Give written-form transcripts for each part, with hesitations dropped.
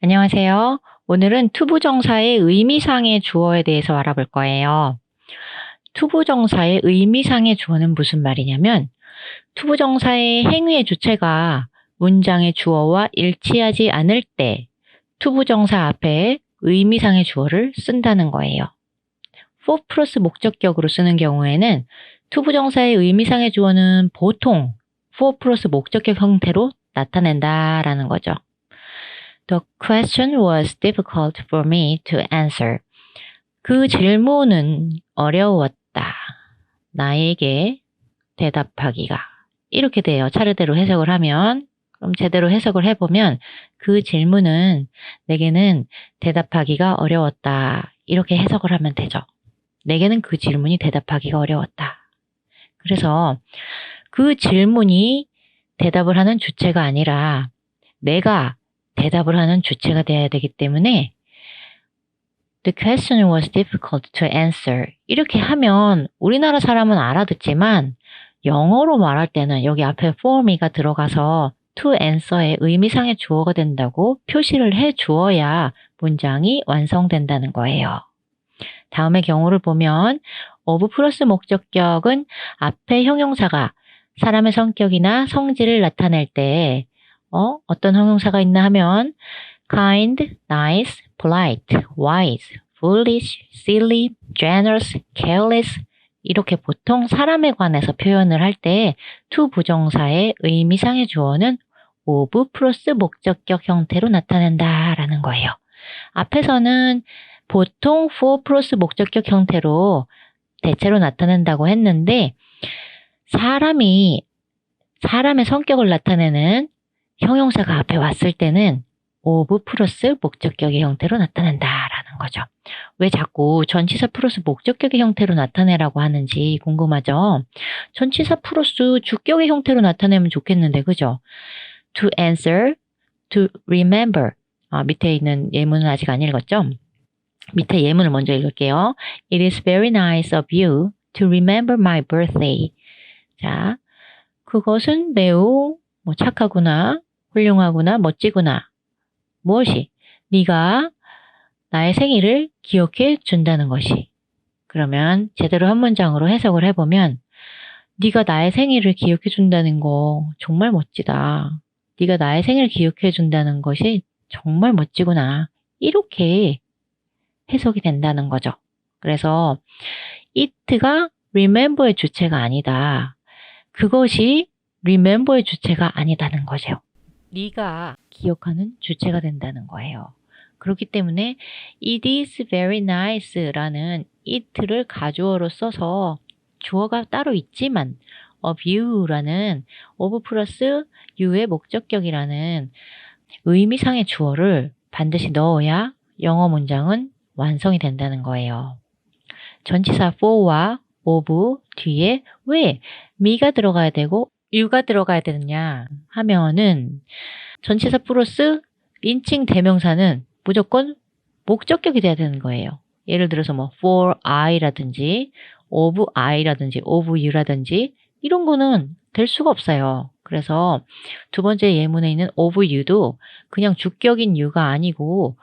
안녕하세요. 오늘은 투부정사의 의미상의 주어에 대해서 알아볼 거예요. 투부정사의 의미상의 주어는 무슨 말이냐면 투부정사의 행위의 주체가 문장의 주어와 일치하지 않을 때 투부정사 앞에 의미상의 주어를 쓴다는 거예요. for 플러스 목적격으로 쓰는 경우에는 투부정사의 의미상의 주어는 보통 for 플러스 목적격 형태로 나타낸다라는 거죠. The question was difficult for me to answer. 그 질문은 어려웠다. 나에게 대답하기가. 이렇게 돼요. 차례대로 해석을 하면. 그럼 제대로 해석을 해보면 그 질문은 내게는 대답하기가 어려웠다. 이렇게 해석을 하면 되죠. 내게는 그 질문이 대답하기가 어려웠다. 그래서 그 질문이 대답을 하는 주체가 아니라 내가 대답을 하는 주체가 되어야 되기 때문에 The question was difficult to answer. 이렇게 하면 우리나라 사람은 알아듣지만 영어로 말할 때는 여기 앞에 for me가 들어가서 to answer의 의미상의 주어가 된다고 표시를 해 주어야 문장이 완성된다는 거예요. 다음의 경우를 보면 of 플러스 목적격은 앞에 형용사가 사람의 성격이나 성질을 나타낼 때 어떤 형용사가 있나 하면 kind, nice, polite, wise, foolish, silly, generous, careless 이렇게 보통 사람에 관해서 표현을 할 때 to 부정사의 의미상의 주어는 of 플러스 목적격 형태로 나타낸다라는 거예요. 앞에서는 보통 for 플러스 목적격 형태로 대체로 나타낸다고 했는데 사람의 성격을 나타내는 형용사가 앞에 왔을 때는 of 플러스 목적격의 형태로 나타낸다라는 거죠. 왜 자꾸 전치사 플러스 목적격의 형태로 나타내라고 하는지 궁금하죠? 전치사 플러스 주격의 형태로 나타내면 좋겠는데 그죠? To answer, to remember. 밑에 있는 예문은 아직 안 읽었죠? 밑에 예문을 먼저 읽을게요. It is very nice of you to remember my birthday. 자, 그것은 매우 착하구나, 훌륭하구나, 멋지구나. 무엇이? 네가 나의 생일을 기억해 준다는 것이. 그러면 제대로 한 문장으로 해석을 해보면 네가 나의 생일을 기억해 준다는 거 정말 멋지다. 네가 나의 생일을 기억해 준다는 것이 정말 멋지구나. 이렇게 해석이 된다는 거죠. 그래서 it가 remember의 주체가 아니다. 그것이 remember의 주체가 아니다는 거죠. 네가 기억하는 주체가 된다는 거예요. 그렇기 때문에 it is very nice라는 it를 가주어로 써서 주어가 따로 있지만 of you라는 of 플러스 you의 목적격이라는 의미상의 주어를 반드시 넣어야 영어 문장은 완성이 된다는 거예요. 전치사 for와 of 뒤에 왜 me가 들어가야 되고 you가 들어가야 되느냐 하면은 전치사 플러스 인칭 대명사는 무조건 목적격이 돼야 되는 거예요. 예를 들어서 for I라든지 of I라든지 of you라든지 이런 거는 될 수가 없어요. 그래서 두 번째 예문에 있는 of you도 그냥 주격인 you가 아니고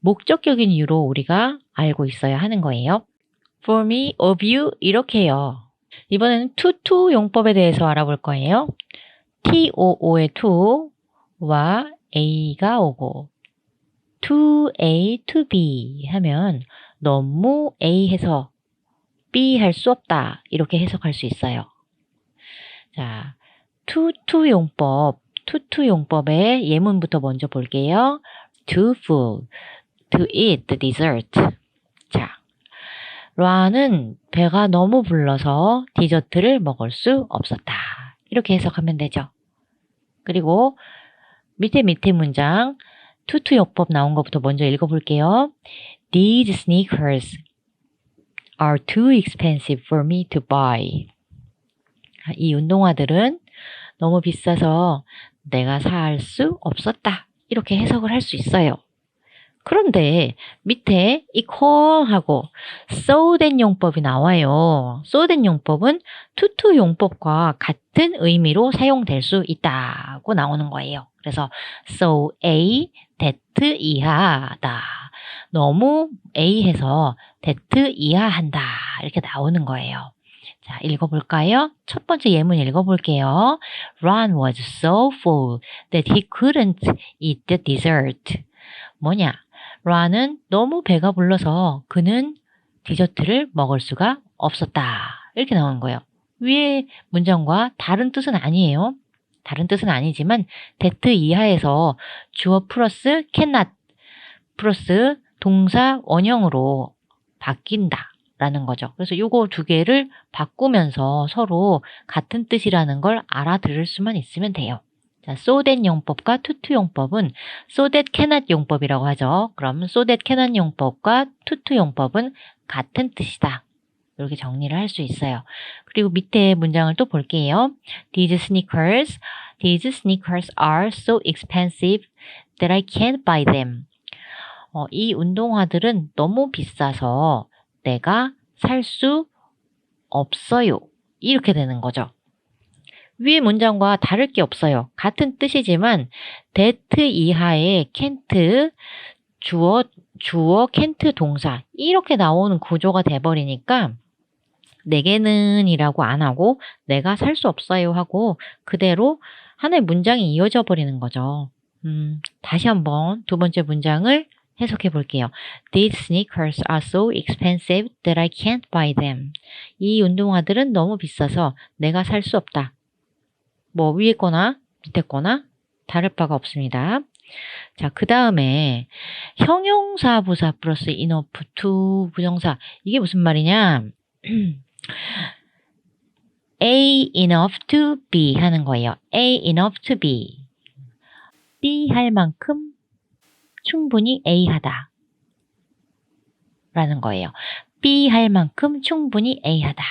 목적격인 you로 우리가 알고 있어야 하는 거예요. For me, of you 이렇게 해요. 이번에는 to 용법에 대해서 알아볼 거예요. TOO의 to와 A가 오고 to A, to B 하면 너무 A 해서 B 할 수 없다. 이렇게 해석할 수 있어요. 자, to 용법의 예문부터 먼저 볼게요. Too full, to eat the dessert. 자, 라는 배가 너무 불러서 디저트를 먹을 수 없었다. 이렇게 해석하면 되죠. 그리고 밑에 문장 to 용법 나온 것부터 먼저 읽어볼게요. These sneakers are too expensive for me to buy. 이 운동화들은 너무 비싸서 내가 살 수 없었다. 이렇게 해석을 할 수 있어요. 그런데 밑에 equal하고 so that 용법이 나와요. so that 용법은 to 용법과 같은 의미로 사용될 수 있다고 나오는 거예요. 그래서 so A, that 이하다. 너무 A해서 that 이하한다. 이렇게 나오는 거예요. 자, 읽어볼까요? 첫 번째 예문 읽어볼게요. Ron was so full that he couldn't eat the dessert. 뭐냐? 런은 너무 배가 불러서 그는 디저트를 먹을 수가 없었다. 이렇게 나오는 거예요. 위의 문장과 다른 뜻은 아니에요. 다른 뜻은 아니지만 that 이하에서 주어 플러스 cannot 플러스 동사 원형으로 바뀐다. 라는 거죠. 그래서 요거 두 개를 바꾸면서 서로 같은 뜻이라는 걸 알아들을 수만 있으면 돼요. 자, so that 용법과 to 용법은 so that cannot 용법이라고 하죠. 그럼 so that cannot 용법과 to 용법은 같은 뜻이다. 이렇게 정리를 할 수 있어요. 그리고 밑에 문장을 또 볼게요. These sneakers are so expensive that I can't buy them. 이 운동화들은 너무 비싸서 내가 살 수 없어요. 이렇게 되는 거죠. 위의 문장과 다를 게 없어요. 같은 뜻이지만 that 이하의 can't 주어 can't 동사 이렇게 나오는 구조가 돼버리니까 내게는 이라고 안 하고 내가 살 수 없어요 하고 그대로 하나의 문장이 이어져 버리는 거죠. 다시 한번 두 번째 문장을 해석해 볼게요. These sneakers are so expensive that I can't buy them. 이 운동화들은 너무 비싸서 내가 살 수 없다. 뭐 위에 거나 밑에 거나 다를 바가 없습니다. 자, 그 다음에 형용사 부사 플러스 enough to 부정사. 이게 무슨 말이냐? A enough to be 하는 거예요. A enough to be. B 할 만큼 충분히 A 하다. 라는 거예요. B 할 만큼 충분히 A 하다.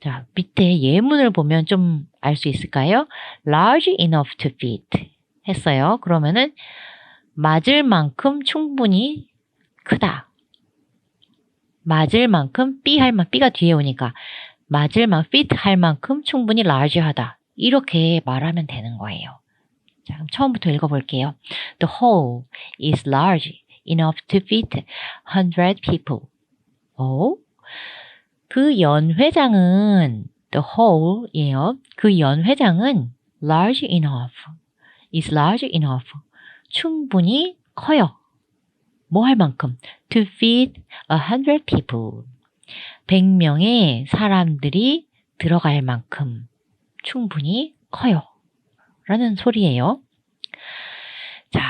자, 밑에 예문을 보면 좀 알 수 있을까요? large enough to fit 했어요. 그러면은 맞을 만큼 충분히 크다. 맞을 만큼 B가 뒤에 오니까 맞을 만큼 fit 할 만큼 충분히 large 하다. 이렇게 말하면 되는 거예요. 자, 그럼 처음부터 읽어볼게요. The hall is large enough to fit 100 people. 그 연회장은 the hall이에요. 그 연회장은 large enough, is large enough. 충분히 커요. 뭐 할 만큼? To fit 100 people. 100명의 사람들이 들어갈 만큼 충분히 커요. 라는 소리예요. 자,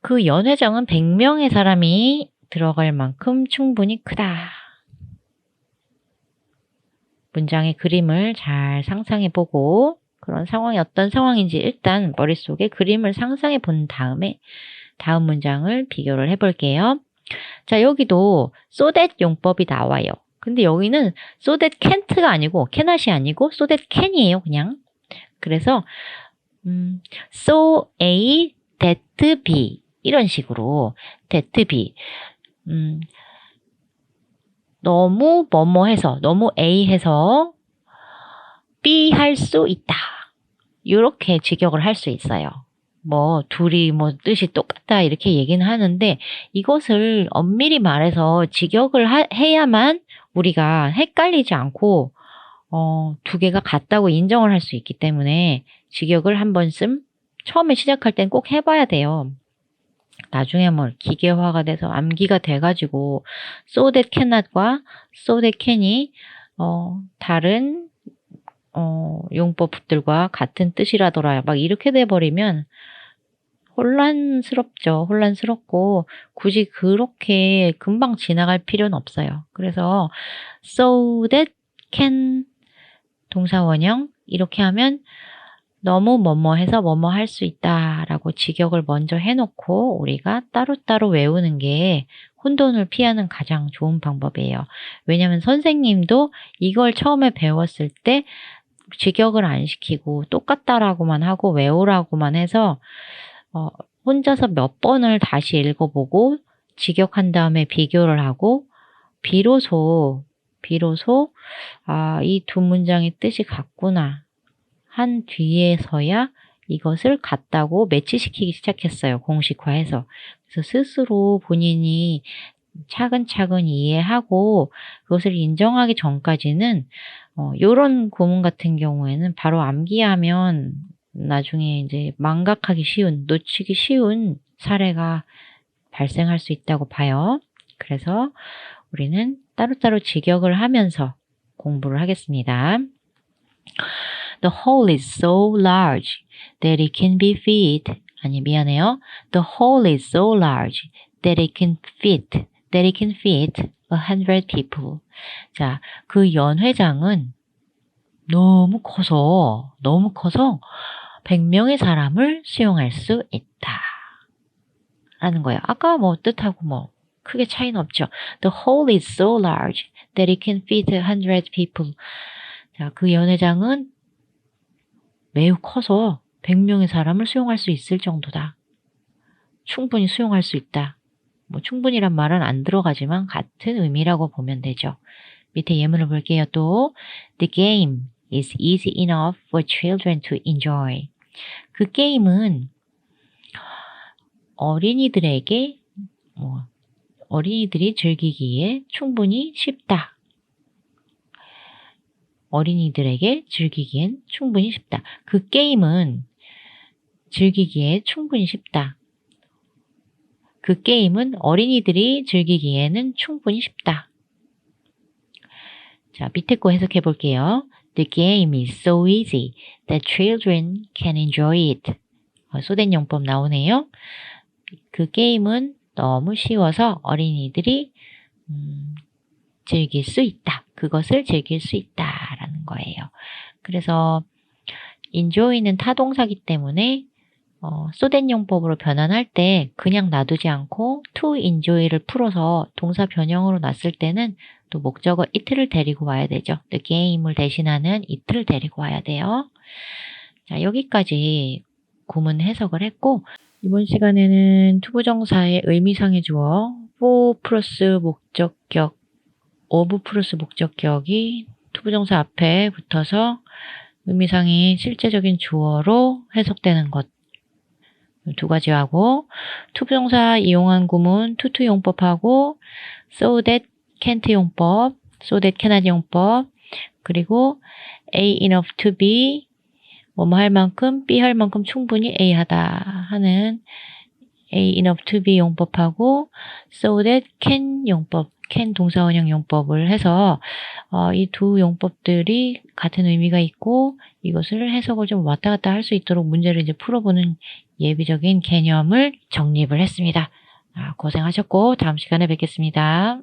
그 연회장은 100명의 사람이 들어갈 만큼 충분히 크다. 문장의 그림을 잘 상상해 보고 그런 상황이 어떤 상황인지 일단 머릿속에 그림을 상상해 본 다음에 다음 문장을 비교를 해 볼게요. 자, 여기도 so that 용법이 나와요. 근데 여기는 so that can't가 아니고 cannot이 아니고 so that can이에요, 그냥. 그래서 so A, that B 이런 식으로 that B 너무 뭐뭐 해서 너무 A 해서 B 할 수 있다. 이렇게 직역을 할 수 있어요. 뭐 둘이 뭐 뜻이 똑같다 이렇게 얘기는 하는데 이것을 엄밀히 말해서 직역을 해야만 우리가 헷갈리지 않고 두 개가 같다고 인정을 할 수 있기 때문에 직역을 한 번쯤 처음에 시작할 땐 꼭 해봐야 돼요. 나중에 뭐 기계화가 돼서 암기가 돼가지고 so that cannot과 so that can이 다른 용법들과 같은 뜻이라더라 막 이렇게 돼버리면 혼란스럽죠. 혼란스럽고 굳이 그렇게 금방 지나갈 필요는 없어요. 그래서 so that can 동사 원형 이렇게 하면 너무 뭐뭐 해서 뭐뭐 할 수 있다라고 직역을 먼저 해놓고 우리가 따로따로 외우는 게 혼돈을 피하는 가장 좋은 방법이에요. 왜냐하면 선생님도 이걸 처음에 배웠을 때 직역을 안 시키고 똑같다라고만 하고 외우라고만 해서 혼자서 몇 번을 다시 읽어보고 직역한 다음에 비교를 하고 비로소 이 두 문장의 뜻이 같구나 한 뒤에서야 이것을 같다고 매치시키기 시작했어요. 공식화해서. 그래서 스스로 본인이 차근차근 이해하고 그것을 인정하기 전까지는 요런 구문 같은 경우에는 바로 암기하면 나중에 이제 망각하기 쉬운, 놓치기 쉬운 사례가 발생할 수 있다고 봐요. 그래서 우리는 따로따로 직역을 하면서 공부를 하겠습니다. The hole is so large that it can be fit. 아니, 미안해요. The hole is so large that it can fit 100 people. 자, 그 연회장은 너무 커서 100명의 사람을 수용할 수 있다. 라는 거예요. 아까 뭐 뜻하고 크게 차이는 없죠. The hole is so large that it can fit 100 people. 자, 그 연회장은 매우 커서 100명의 사람을 수용할 수 있을 정도다. 충분히 수용할 수 있다. 충분히란 말은 안 들어가지만 같은 의미라고 보면 되죠. 밑에 예문을 볼게요. 또 The game is easy enough for children to enjoy. 그 게임은 어린이들이 즐기기에 충분히 쉽다. 어린이들에게 즐기기엔 충분히 쉽다. 그 게임은 즐기기에 충분히 쉽다. 그 게임은 어린이들이 즐기기에는 충분히 쉽다. 자, 밑에 거 해석해 볼게요. The game is so easy that children can enjoy it. 소된 용법 나오네요. 그 게임은 너무 쉬워서 어린이들이 즐길 수 있다. 그것을 즐길 수 있다라는 거예요. 그래서 enjoy는 타동사기 때문에 소된 용법으로 변환할 때 그냥 놔두지 않고 to enjoy를 풀어서 동사 변형으로 놨을 때는 또 목적어 it를 데리고 와야 되죠. The game을 대신하는 it를 데리고 와야 돼요. 자, 여기까지 구문 해석을 했고 이번 시간에는 투부정사의 의미상의 주어 for 플러스 목적격, of 플러스 목적격이 투부정사 앞에 붙어서 의미상의 실제적인 주어로 해석되는 것 두 가지 하고 투부정사 이용한 구문 투투 용법하고 so that can't 용법, so that cannot 용법 그리고 A enough to be 뭐뭐 할 만큼 B 할 만큼 충분히 A 하다 하는 A enough to be 용법하고 so that can 용법, can 동사원형 용법을 해서 이 두 용법들이 같은 의미가 있고 이것을 해석을 좀 왔다 갔다 할 수 있도록 문제를 이제 풀어보는 예비적인 개념을 정립을 했습니다. 고생하셨고 다음 시간에 뵙겠습니다.